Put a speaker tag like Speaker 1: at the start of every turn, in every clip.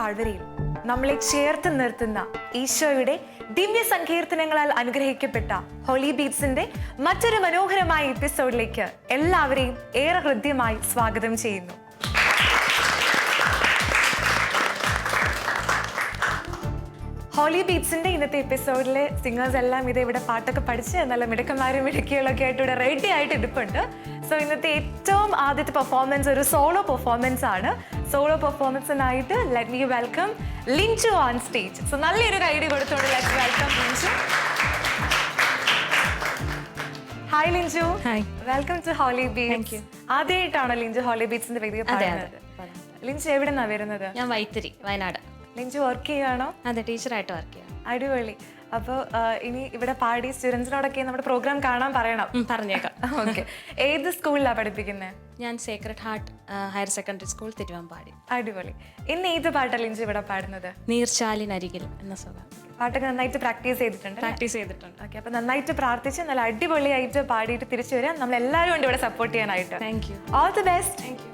Speaker 1: താഴ്വരയിൽ നമ്മളെ ചേർത്ത് നിർത്തുന്ന ഈശോയുടെ ദിവ്യ സങ്കീർത്തനങ്ങളാൽ അനുഗ്രഹിക്കപ്പെട്ട ഹോളി ബീറ്റ്സിന്റെ മറ്റൊരു മനോഹരമായ എപ്പിസോഡിലേക്ക് എല്ലാവരെയും ഏറെ ഹൃദ്യമായി സ്വാഗതം ചെയ്യുന്നു. ഹോളി ബീറ്റ്സിന്റെ ഇന്നത്തെ എപ്പിസോഡിലെ സിംഗേഴ്സ് എല്ലാം ഇവിടെ പാട്ടൊക്കെ പഠിച്ച് നല്ല മിടുക്കന്മാരും മിടുക്കികളൊക്കെ ആയിട്ട് ഇവിടെ റെഡി ആയിട്ട് ഇരിപ്പുണ്ട്. സോ ഇന്നത്തെ ഏറ്റവും ആദ്യത്തെ പെർഫോമൻസ് ഒരു സോളോ പെർഫോമൻസ് ആണ്. സോളോ പെർഫോമൻസിനായിട്ട് let me welcome Linju on stage. So നല്ലൊരു കൈഡി കൊടുത്തോണ്ട് let welcome Linju. Hi Linju.
Speaker 2: Hi.
Speaker 1: Welcome to Holy Beats. ആദ്യമായിട്ടാണോ ലിൻജു ഹോളി ബീറ്റ്സിന്റെ വേദിയിൽ പാടുന്നത്? ലിൻജു എവിടെന്നാ വരുന്നത്?
Speaker 2: ഞാൻ വൈത്തിരി, വയനാട്.
Speaker 1: ലിൻജു വർക്ക് ചെയ്യുകയാണോ?
Speaker 2: അതെ, ടീച്ചറായിട്ട് വർക്ക് ചെയ്യാം.
Speaker 1: അടിപൊളി. അപ്പോൾ ഇനി ഇവിടെ പാടി സ്റ്റുഡൻസിനോടൊക്കെ നമ്മുടെ പ്രോഗ്രാം കാണാൻ പറയണം.
Speaker 2: പറഞ്ഞേക്കാം.
Speaker 1: ഓക്കെ. ഏത് സ്കൂളിലാണ് പഠിപ്പിക്കുന്നത്?
Speaker 2: ഞാൻ sacred heart higher secondary school, Thiruvambady.
Speaker 1: അടിപൊളി. ഇന്ന് ഏത് പാട്ടാണ് ലിൻജു ഇവിടെ പാടുന്നത്?
Speaker 2: നീർച്ചാലിനരികിൽ എന്ന സുഖം.
Speaker 1: പാട്ടൊക്കെ നന്നായിട്ട് പ്രാക്ടീസ് ചെയ്തിട്ടുണ്ട്. ഓക്കെ. അപ്പോൾ നന്നായിട്ട് പ്രാർത്ഥിച്ച് നല്ല അടിപൊളിയായിട്ട് പാടിയിട്ട് തിരിച്ചു വരാം. നമ്മൾ എല്ലാവരും ഉണ്ട് ഇവിടെ സപ്പോർട്ട് ചെയ്യാനായിട്ട്.
Speaker 2: Thank you.
Speaker 1: All the best.
Speaker 2: Thank U.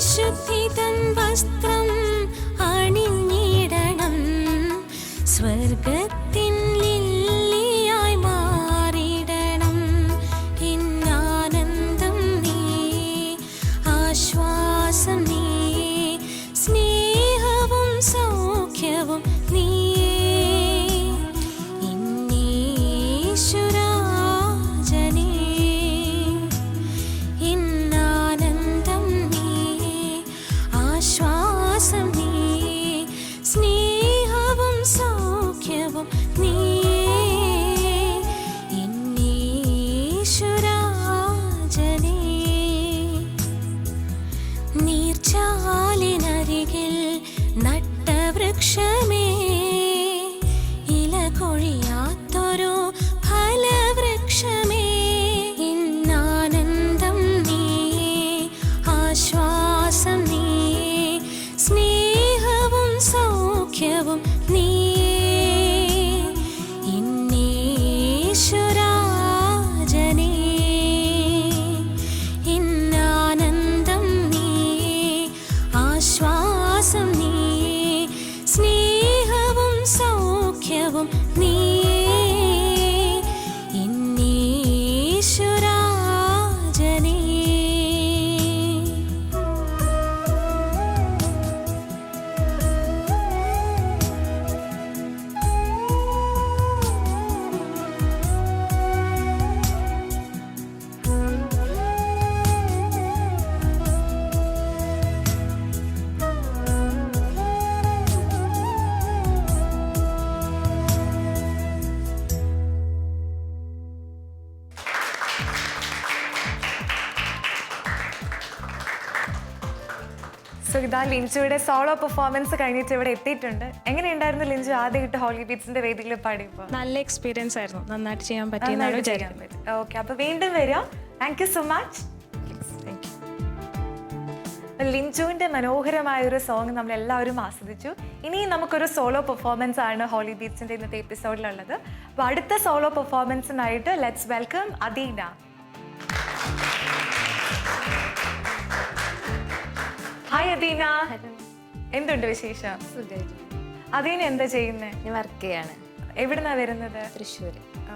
Speaker 3: ശുദ്ധി തൻ വസ്ത്രം അണിഞ്ഞിടണം, സ്വർഗത്തിൻ ലില്ലിയായി മാറിടണം. എന്നാനന്ദം നീ, ആശ്വാസം നീ, സ്നേഹവും സൗഖ്യവും നീ. നീർച്ചാലിനരികിൽ നട്ട വൃക്ഷമേ, ഇല കൊഴിയാത്തൊരു ഫലവൃക്ഷമേ, ഇന്നാനന്ദം നീ, ആശ്വാസം നീ, സ്നേഹവും സൗഖ്യവും നീ. ഇന്നീശ്വരാജനേ, ഇന്നാനന്ദം നീ, ആശ്വാസം നീ, സ്നേഹവും സൗഖ്യവും നീ. ഇന്നീശ്വരാജനേ.
Speaker 1: സോ ഇതാ ലിൻജുയുടെ സോളോ പെർഫോമൻസ് കഴിഞ്ഞിട്ട് ഇവിടെ എത്തിയിട്ടുണ്ട്. എങ്ങനെയുണ്ടായിരുന്നു ലിൻജു ആദ്യമായിട്ട് ഹോളി ബീറ്റ്സിന്റെ വേദിയിൽ പാടിയപ്പോൾ?
Speaker 2: നല്ല എക്സ്പീരിയൻസ് ആയിരുന്നു, നന്നായിട്ട് ചെയ്യാൻ പറ്റിയെന്നാണ് വിചാരിക്കുന്നത്.
Speaker 1: ഓക്കെ, അപ്പൊ വീണ്ടും വരാം. Thank you so much.
Speaker 2: Thank you.
Speaker 1: ലിൻജുവിന്റെ മനോഹരമായ ഒരു സോങ് നമ്മൾ എല്ലാവരും ആസ്വദിച്ചു. ഇനി നമുക്കൊരു സോളോ പെർഫോമൻസ് ആണ് ഹോളി ബീറ്റ്സിന്റെ ഇന്നത്തെ എപ്പിസോഡിലുള്ളത്. അപ്പൊ അടുത്ത സോളോ പെർഫോമൻസിനായിട്ട് let's welcome Adeena. Hi Adeena, എന്തുണ്ട് വിശേഷം? അദീന എന്താ ചെയ്യുന്നത്?
Speaker 4: ഞാൻ വർക്ക് ചെയ്യാണ്.
Speaker 1: എവിടുന്നാ വരുന്നത്?
Speaker 4: തൃശ്ശൂർ.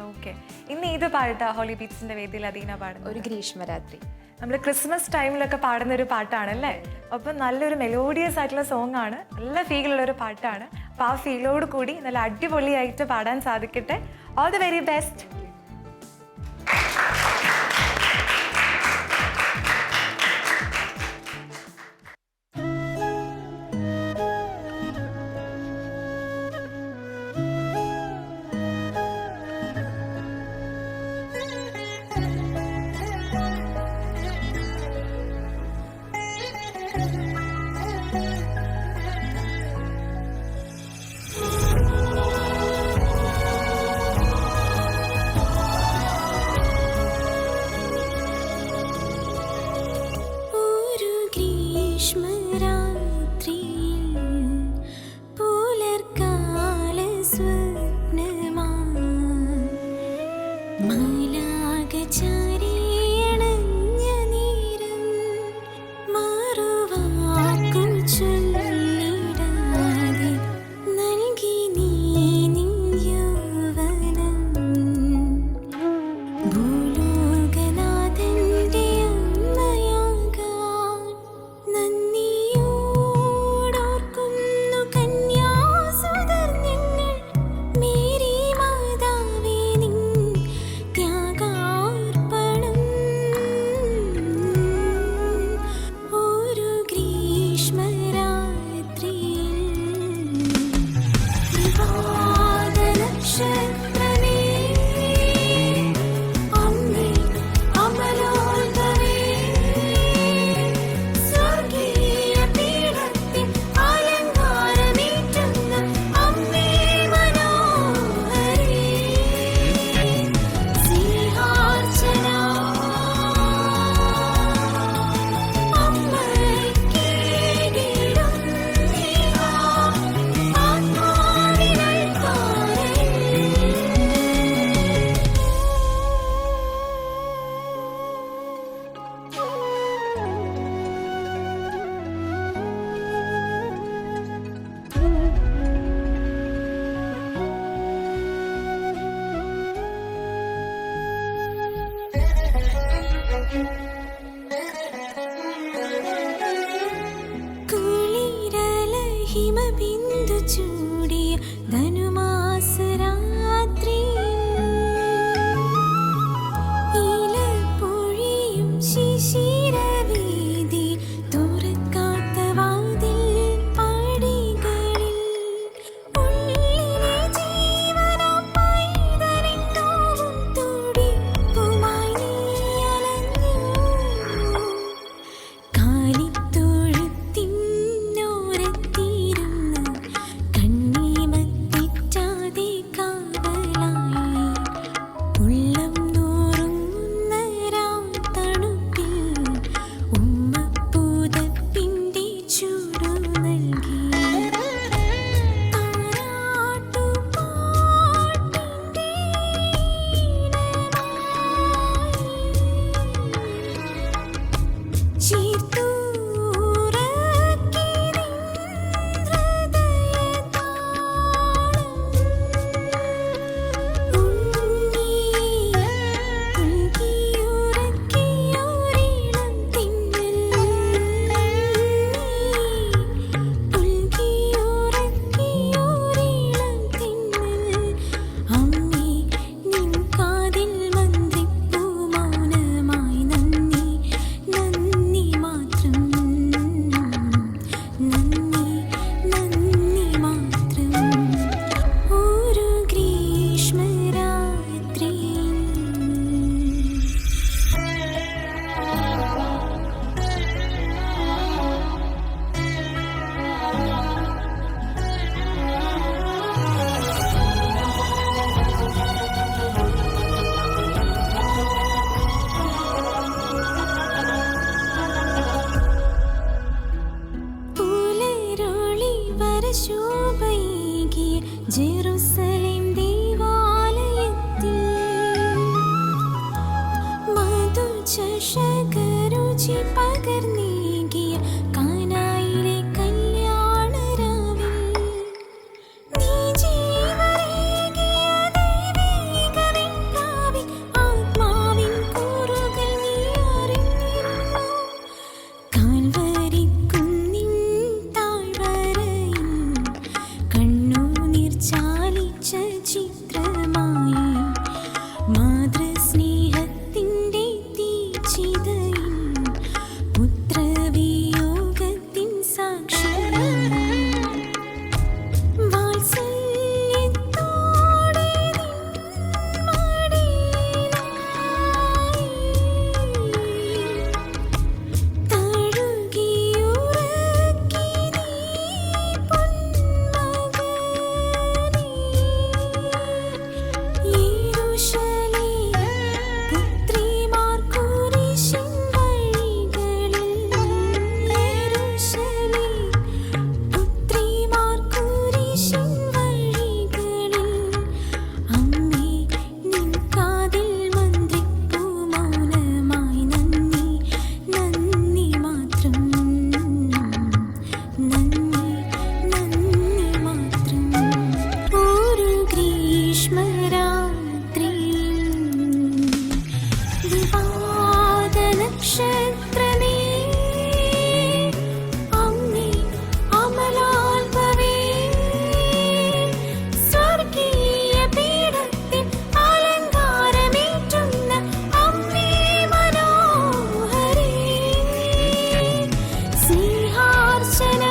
Speaker 1: ഓക്കെ, ഇന്ന് ഏത് പാട്ടാ ഹോളി ബീറ്റ്സിന്റെ വേദിയിൽ അദീന പാടുന്നത്?
Speaker 4: ഒരു ഗ്രീഷ്മരാത്രി.
Speaker 1: നമ്മൾ ക്രിസ്മസ് ടൈമിലൊക്കെ പാടുന്ന ഒരു പാട്ടാണല്ലേ. അപ്പം നല്ലൊരു മെലോഡിയസ് ആയിട്ടുള്ള സോങ് ആണ്, നല്ല ഫീലുള്ള ഒരു പാട്ടാണ്. അപ്പോൾ ആ ഫീലോട് കൂടി നല്ല അടിപൊളിയായിട്ട് പാടാൻ സാധിക്കട്ടെ. All the very best.
Speaker 3: ഭൂലോകനാഥന്റെ അമ്മയാകാൻ നന്ദിയോ കുളിരല ഹിമബിന്ദു ചൂടിയ ധനുമാസരാത്രി ഇലപ്പൊഴിയും ശിശിരവീതി തുറക്കാത്ത വാതിൽ പടികളിൽ ഉള്ളിലെ ജീവനം പൈതലിന്നോവും തുടിപ്പുമായി നീ അലഞ്ഞു കാലിത്തൊഴുത്തിന്നോരത്തിരുന്ന് കണ്ണീമത്തിറ്റാതെ കാവലായി ഉള്ളം നോറുന്ന രാത്തണുപ്പിൽ ഉമ്മപ്പൂതപ്പിൻ്റെ ചൂടു നൽകി താരാട്ടുപാട്ടിൻ്റെ ഈണമായി ചീർത്തൂറക്കി നിൻ ഹൃദയതാളം ഉണ്ണി ഉൽകിയുറക്കിയൊരിളം തിന്നൽ ഉൽകിയുറക്കിയൊരിളം തിന്നൽ അമ്മേ നിൻ കാതിൽ മന്ത്രിപ്പൂ മൗനമായി നന്ദി നന്ദി മാത്രം നന്ദി നന്ദി മാത്രം ഒരു ഗ്രീഷ്മരാത്രിയിൽ പുലരൊളി വരശോഭയേകിയ ജെറുസലേം ദേവാലയത്തിൽ മധുചഷകരുചി പകർന്നേകിയ കാനായിലെ കല്യാണരാവിൽ നീ ജീവനേകിയ ദൈവികവിപ്ലവി ആത്മാവിൻ കൂറുകൾ നീ അറിഞ്ഞിരുന്നു കാൽവരിക്കുന്നിൻ താഴ്വരയിൽ കണ്ണുനീർ ചാലിച്ച ചിത്രമായി മാതൃസ്നേഹത്തിൻ്റെ തീച്ചിതയിൽ പുത്രവിയോഗത്തിൻ സാക്ഷ്യമായി വാത്സല്യത്തോടെ നിൻ മടിയിലായി തഴുകിയുറക്കി നീ പൊന്മകനേ യെരൂശലേം പുത്രിമാർ കുരിശിൻ വഴികളിൽ യെരൂശലേം പുത്രിമാർ കുരിശിൻ വഴികളിൽ അമ്മേ നിൻ കാതിൽ മന്ത്രിപ്പൂ മൗനമായി നന്ദി നന്ദി മാത്രം നന്ദി നന്ദി മാത്രം ഒരു ഗ്രീഷ്മരാത്രിയിൽ വിവാദനക്ഷത്രമേ അമ്മേ അമലാത്മവേ സ്വർഗീയ പീഠത്തിൽ അലങ്കാരമേറ്റുന്ന അമ്മേ മനോഹരേ സിംഹാർച്ചന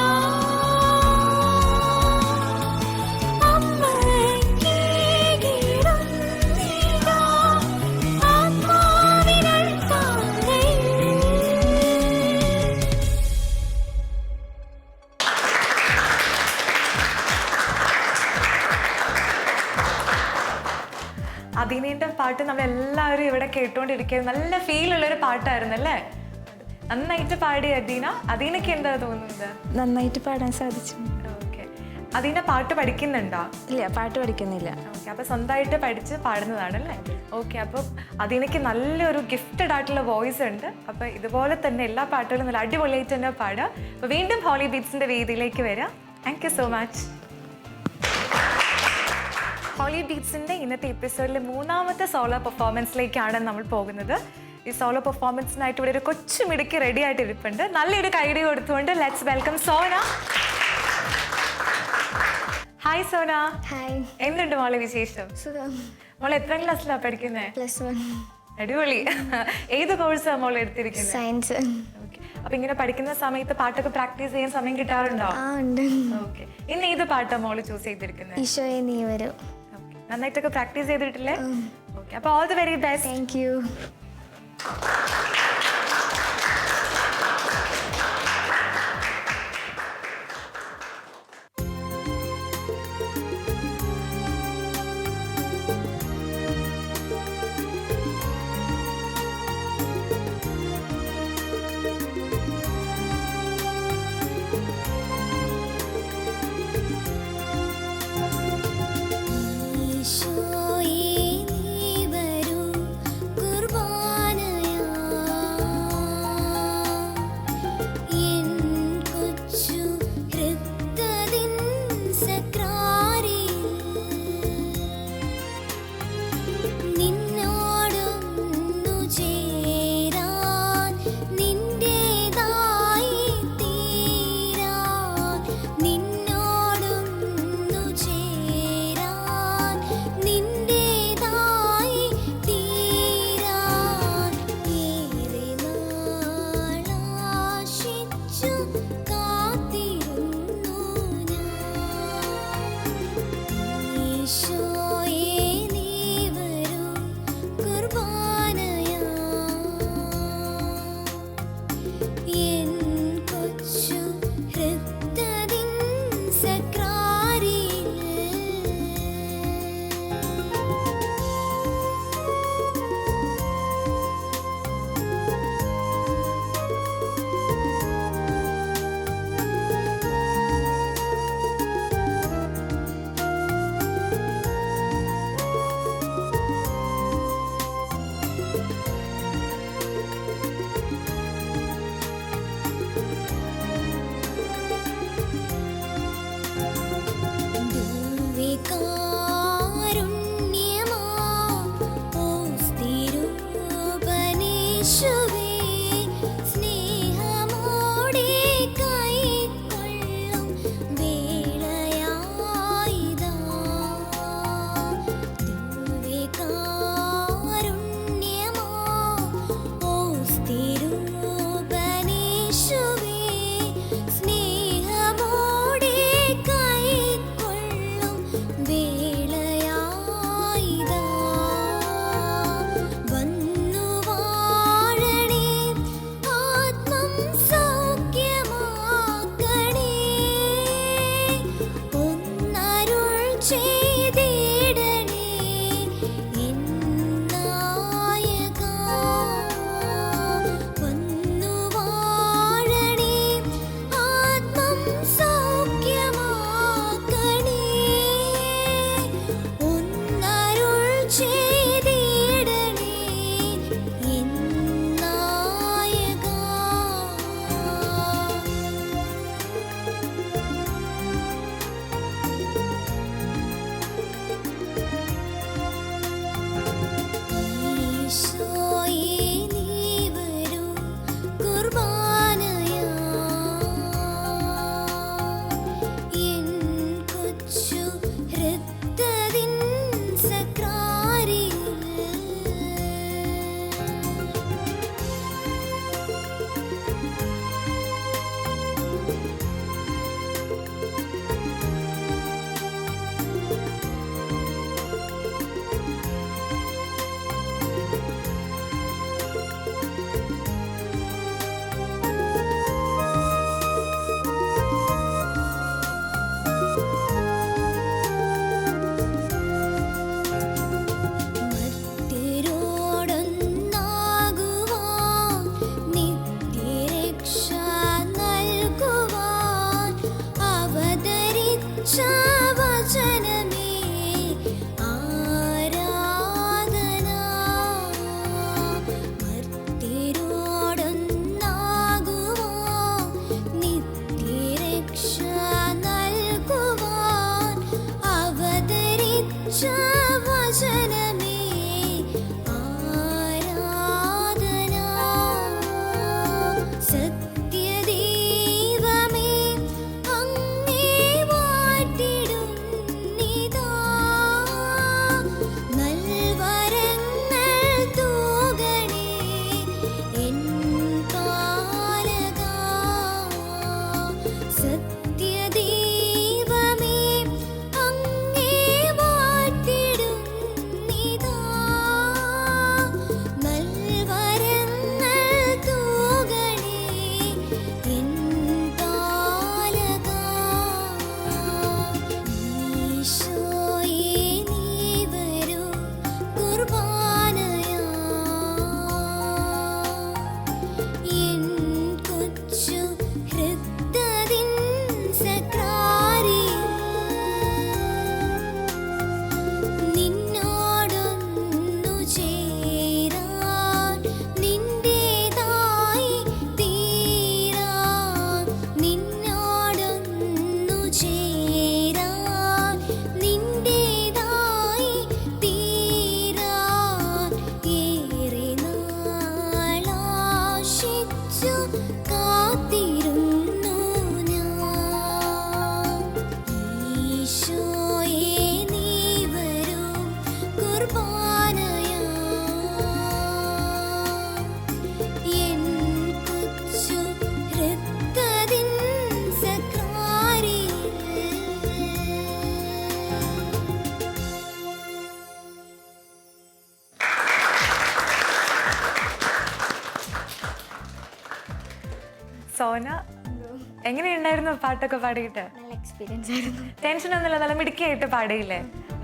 Speaker 3: അമ്മയ്ക്കേകിടുന്നിതാ ആത്മാവിനൾ താങ്ങയിൽ
Speaker 1: അതിനേന്റെ പാട്ട് നമ്മൾ എല്ലാവരും ഇവിടെ കേട്ടോണ്ടിരിക്കുന്നത് നല്ല ഫീൽ ഉള്ളൊരു പാട്ടായിരുന്നു അല്ലേ? നന്നായിട്ട് പാടി അദീന. അദീനക്ക് എന്താ തോന്നുന്നത്?
Speaker 2: നന്നായിട്ട് പാടാൻ സാധിച്ചു.
Speaker 1: ഓക്കെ. അദീന പാട്ട് പഠിക്കുന്നുണ്ടോ?
Speaker 2: ഇല്ല, പാട്ട് പഠിക്കുന്നില്ല.
Speaker 1: ഓക്കെ, അപ്പൊ സ്വന്തമായിട്ട് പഠിച്ച് പാടുന്നതാണല്ലേ? ഓക്കെ, അപ്പൊ അദീനക്ക് നല്ലൊരു ഗിഫ്റ്റഡ് ആയിട്ടുള്ള വോയിസ് ഉണ്ട്. അപ്പൊ ഇതുപോലെ തന്നെ എല്ലാ പാട്ടുകളും നല്ല അടിപൊളിയായിട്ട് തന്നെ പാടുക. അപ്പൊ വീണ്ടും ഹോളി ബീറ്റ്സിന്റെ വേദിയിലേക്ക് വരാം. Thank you so much. Holy ബീറ്റ്സിൻ്റെ ഇന്നത്തെ എപ്പിസോഡിലെ മൂന്നാമത്തെ സോളോ പെർഫോമൻസിലേക്കാണ് നമ്മൾ പോകുന്നത്. ഈ സോളോ പെർഫോമൻസിനായിട്ട് ഇവിടെ ഒരു കൊച്ചു മിടുക്കി റെഡി ആയിട്ട് ഇരിപ്പുണ്ട്. നല്ലൊരു കൈഡി കൊടുത്തുകൊണ്ട് let's welcome Sona. Hi Sona.
Speaker 4: Hi,
Speaker 1: എന്തുണ്ട് മോളെ വിശേഷം?
Speaker 4: സുഖം.
Speaker 1: മോളെ എത്രാം ക്ലാസ്സിലാണ് പഠിക്കുന്നത്?
Speaker 4: +1
Speaker 1: അടിപൊളി. ഏത് കോഴ്സാണ് മോൾ എടുത്തിരിക്കുന്നത്?
Speaker 4: സയൻസ്.
Speaker 1: അപ്പൊ ഇങ്ങനെ പഠിക്കുന്ന സമയത്ത് പാട്ടൊക്കെ പ്രാക്ടീസ് ചെയ്യാൻ സമയം കിട്ടാറുണ്ടോ?
Speaker 4: ആ ഉണ്ട്.
Speaker 1: ഓക്കെ. ഇന്ന് ഏത് പാട്ടാ മോള് ചൂസ് ചെയ്തിരിക്കുന്നത്?
Speaker 4: ഈശോയെ നീ വരൂ.
Speaker 1: നന്നായിട്ടൊക്കെ പ്രാക്ടീസ് ചെയ്തിട്ടില്ലേ? ഓക്കെ. അപ്പൊ all the very best.
Speaker 4: Thank U.
Speaker 3: ഈശോയേ നീ വരൂ കുർബാനയാ എൻ കൊച്ചു ഹൃദയത്തിൻ സക്രാരിൽ നിന്നോടൊന്നു ചേരാൻ നിന്റേതായി തീരാൻ നിന്നോടൊന്നു ചേരാൻ നിന്റേതായി തീരാൻ ഏറെ നാളാശിച്ചു കാത്തിരുന്നു ഞാൻ. ഈശോയേ നീ വരൂ കുർബാനയാ എൻ കൊച്ചു ഹൃദയത്തിൻ സക്രാരിൽ ദിവ്യകാരുണ്യമാ ഓസ്തിരൂപനേശുവേ സ്നേഹമോടെ കൈക്കൊള്ളും വേളയായിതാ. ദിവ്യകാരുണ്യമാ ഓസ്തിരൂപനേശുവേ സ്നേഹമോടെ കൈക്കൊള്ളും വേളയായിതാ.
Speaker 1: സോന, എങ്ങനെയുണ്ടായിരുന്നു പാട്ടൊക്കെ പാടിയിട്ട്?
Speaker 3: നല്ല എക്സ്പീരിയൻസ് ആയിരുന്നു.
Speaker 1: ടെൻഷനൊന്നുമില്ല, നല്ല മിടുക്കിയായിട്ട് പാടിയില്ലേ?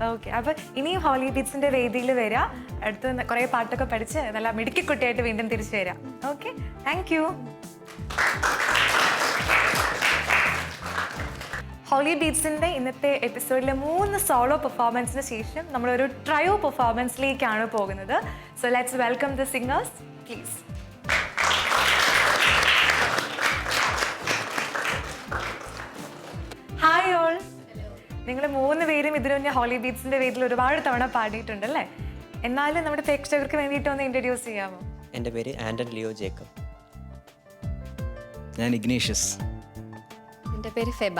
Speaker 1: ഓക്കെ, അപ്പോൾ ഇനിയും ഹോളി ബീറ്റ്സിന്റെ വേദിയിൽ വരാം. അടുത്ത് കുറേ പാട്ടൊക്കെ പഠിച്ച് നല്ല മിടുക്കിക്കുട്ടിയായിട്ട് വീണ്ടും തിരിച്ചു വരാം. Okay, thank you. ഹോളി ബീറ്റ്സിന്റെ ഇന്നത്തെ എപ്പിസോഡിലെ 3 സോളോ പെർഫോമൻസിന് ശേഷം നമ്മളൊരു ട്രയോ പെർഫോമൻസിലേക്കാണ് പോകുന്നത്. So let's welcome the singers please. Hi all. നിങ്ങൾ 3 പേരും ഇതിനു മുന്നേ ഹോളി ബീറ്റ്സിന്റെ വേദിയിൽ ഒരുപാട് തവണ പാടിയിട്ടുണ്ടല്ലേ? എന്നാലും നമ്മുടെ പ്രേക്ഷകർക്ക് വേണ്ടിയിട്ട് ഒന്ന് ഇൻട്രൊഡ്യൂസ് ചെയ്യാമോ?
Speaker 4: എൻ്റെ പേര് ആൻഡൻ ലിയോ ജേക്കബ്.
Speaker 5: ഞാൻ ഇഗ്നേഷ്യസ്.
Speaker 2: എൻ്റെ പേര് ഫെബ.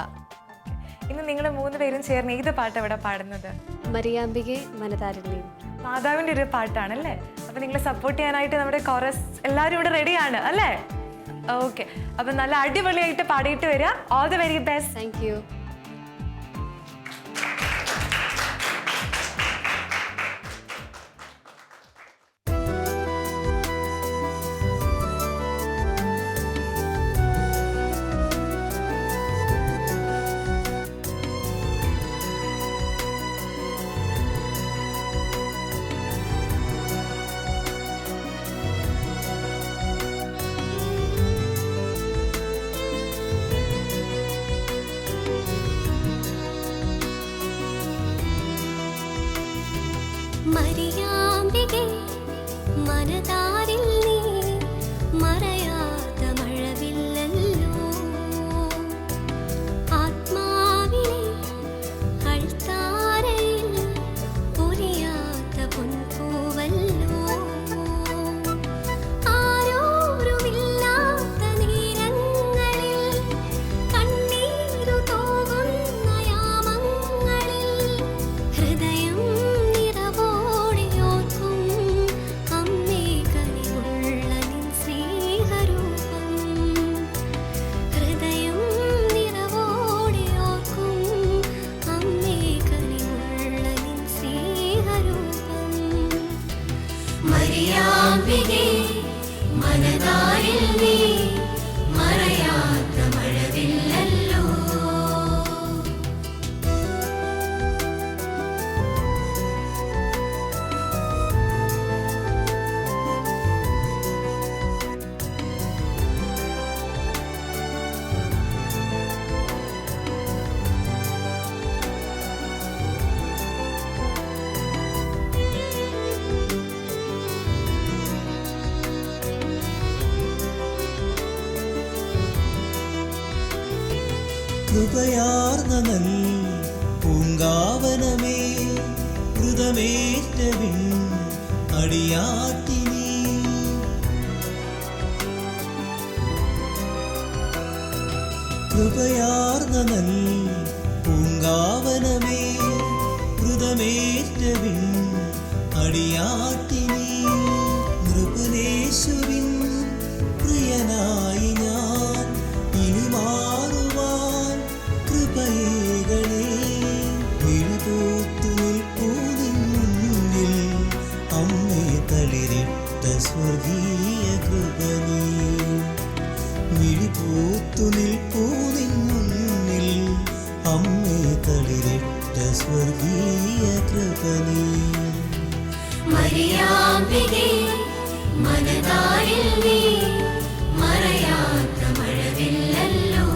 Speaker 1: ഇന്ന് നിങ്ങൾ 3 പേരും ചേർന്ന് ഏത് പാട്ട് ഇവിടെ പാടുന്നത്?
Speaker 2: മരിയാമ്പികെ മനതാരിണി.
Speaker 1: മാതാവിൻ്റെ ഒരു പാട്ടാണല്ലേ? അപ്പം നിങ്ങളെ സപ്പോർട്ട് ചെയ്യാനായിട്ട് നമ്മുടെ കോറസ് എല്ലാവരും ഇവിടെ റെഡിയാണ് അല്ലേ? ഓക്കെ, അപ്പം നല്ല അടിപൊളിയായിട്ട് പാടിയിട്ട് വരിക. All the very best.
Speaker 2: Thank you.
Speaker 3: മരിയാമ്പികെ മനതാരിൽ നീ മറയാത്ത മഴവില്ലല്ലോ, ആത്മാവിലെ അൾത്താരയിൽ പൊലിയാത്ത പൊൻപൂവല്ലോ, ആരോരുമില്ലാത്ത നേരങ്ങളിൽ കണ്ണീരു തോകുന്ന യാമങ്ങളിൽ ഹൃദയം മരിയാമ്പികെ മനതാരിൽ നീ മറയാത്ത മഴവില്ലല്ലോ.
Speaker 6: കൃപയാർന്ന നൽ പൂങ്കാവനമേ, മൃതമേറ്റവിൻ അടിയാട്ടിനീ, കൃപയാർന്ന നൽ പൂങ്കാവനമേ, മൃതമേറ്റവിൻ അടിയാട്ടിനീ, നൃപനേശുവിൻ പ്രിയനായി ഞാൻ ഇനി മാറുവാൻ കൃപയേകളേ, വിളിപൂത്തു നിൽപ്പൂ നിൻ മുന്നിൽ അമ്മേ തളിരിട്ട സ്വർഗീയ കൃപനീ, വിളിപൂത്തു നിൽപ്പൂ നിൻ മുന്നിൽ അമ്മേ തളിരിട്ട സ്വർഗീയ കൃപനീ.
Speaker 3: മരിയാമ്പികെ മനതാരിൽ നീ മറയാത്ത മഴവില്ലല്ലോ.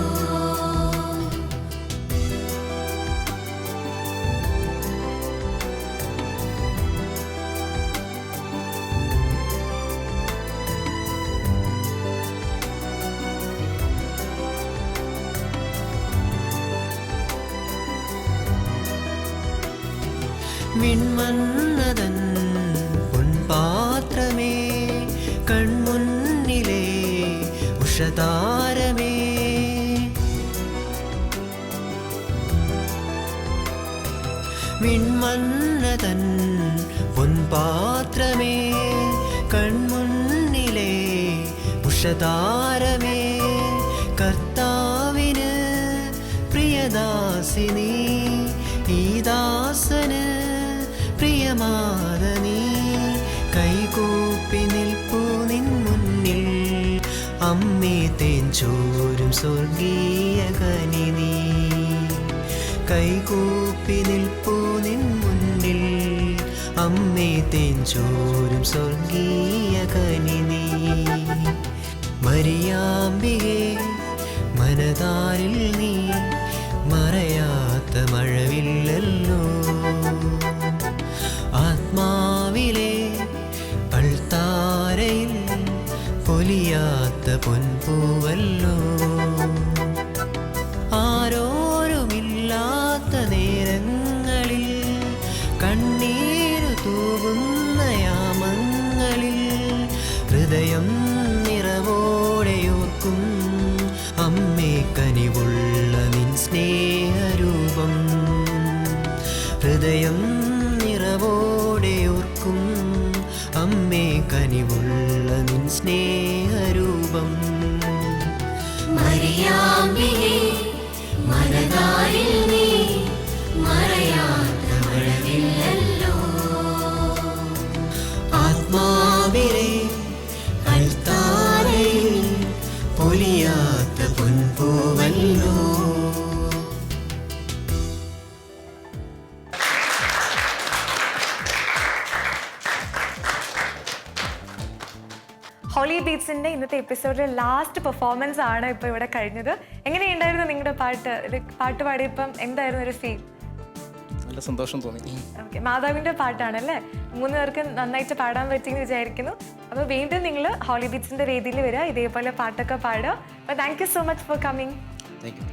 Speaker 6: വിൺമന്നതൻ പൊൻപാത്രമേ, കൺമുന്നിലെ ഉഷതാരമേ, വിൺമന്നതൻ പൊൻപാത്രമേ, കൺമുന്നിലെ ഉഷതാരമേ, കർത്താവിന് പ്രിയദാസിനി, ഈ ദാസന് പ്രിയമാതനീ, കൈകൂപ്പി നിൽപ്പൂ നിൻ മുന്നിൽ അമ്മ അമ്മേ തേൻചോരും സ്വർഗീയ കനി നീ. കൈകൂപ്പി നിൽപ്പൂ നിൻ മുന്നിൽ അമ്മേ തേൻചോരും സ്വർഗീയ കനി നീ. മരിയാമ്പികേ മനതാരിൽ നീ മറയാത്ത മഴവില്ലല്ലോ. ആത്മാവിലെ അൾത്താരയിൽ പൊലിയാത്ത പൊൻപൂവല്ലോ. ആരോരുമില്ലാത്ത നേരങ്ങളിൽ കണ്ണീരു തൂകുന്ന യാമങ്ങളിൽ ഹൃദയം നിറവോടെയോർക്കും അമ്മേ കനിവുള്ള നിൻ സ്നേഹരൂപം. ഹൃദയം നിറവോടെയോർക്കും അമ്മേ കനിവുള്ള നിൻ സ്നേഹരൂപം.
Speaker 3: മറിയാമ്പികേ മനതാരിൽ നീ മറയാത്ത മഴവില്ലല്ലോ.
Speaker 6: ആത്മാവിലെ അൾത്താരയിൽ പൊലിയാത്ത പൊൻപൂവല്ലോ.
Speaker 1: ഹോളി ബീറ്റ്സിന്റെ ഇന്നത്തെ എപ്പിസോഡിലെ ലാസ്റ്റ് പെർഫോമൻസ് ആണ് ഇപ്പോൾ ഇവിടെ കഴിഞ്ഞത്. എങ്ങനെയുണ്ടായിരുന്നു നിങ്ങളുടെ പാട്ട്? പാട്ട് പാടിയപ്പം എന്തായിരുന്നു ഒരു ഫീൽ?
Speaker 5: നല്ല സന്തോഷം തോന്നി.
Speaker 1: ഓക്കെ, മാതാവിന്റെ പാട്ടാണല്ലേ? 3 പേർക്ക് നന്നായിട്ട് പാടാൻ പറ്റിയെന്ന് വിചാരിക്കുന്നു. അപ്പോൾ വീണ്ടും നിങ്ങൾ ഹോളി ബീറ്റ്സിന്റെ വേദിയിൽ വരിക, ഇതേപോലെ പാട്ടൊക്കെ പാടുക. അപ്പോൾ thank you so much for coming.
Speaker 5: Thank you.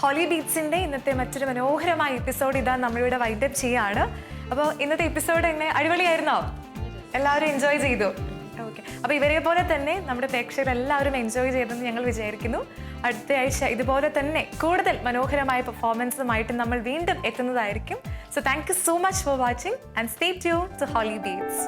Speaker 1: Holy ബീറ്റ്സിന്റെ ഇന്നത്തെ മറ്റൊരു മനോഹരമായ എപ്പിസോഡ് ഇതാ നമ്മളിവിടെ വൈൻഡപ്പ് ചെയ്യാണ്. അപ്പോൾ ഇന്നത്തെ എപ്പിസോഡ് എങ്ങനെ അടിപൊളിയായിരുന്നോ? എല്ലാവരും എൻജോയ് ചെയ്തു? ഓക്കെ, അപ്പോൾ ഇവരെ പോലെ തന്നെ നമ്മുടെ പ്രേക്ഷകർ എല്ലാവരും എൻജോയ് ചെയ്തെന്ന് ഞങ്ങൾ വിചാരിക്കുന്നു. അടുത്ത ആഴ്ച ഇതുപോലെ തന്നെ കൂടുതൽ മനോഹരമായ പെർഫോമൻസുമായിട്ട് നമ്മൾ വീണ്ടും എത്തുന്നതായിരിക്കും. So thank you so much for watching and stay tuned to Holy beats.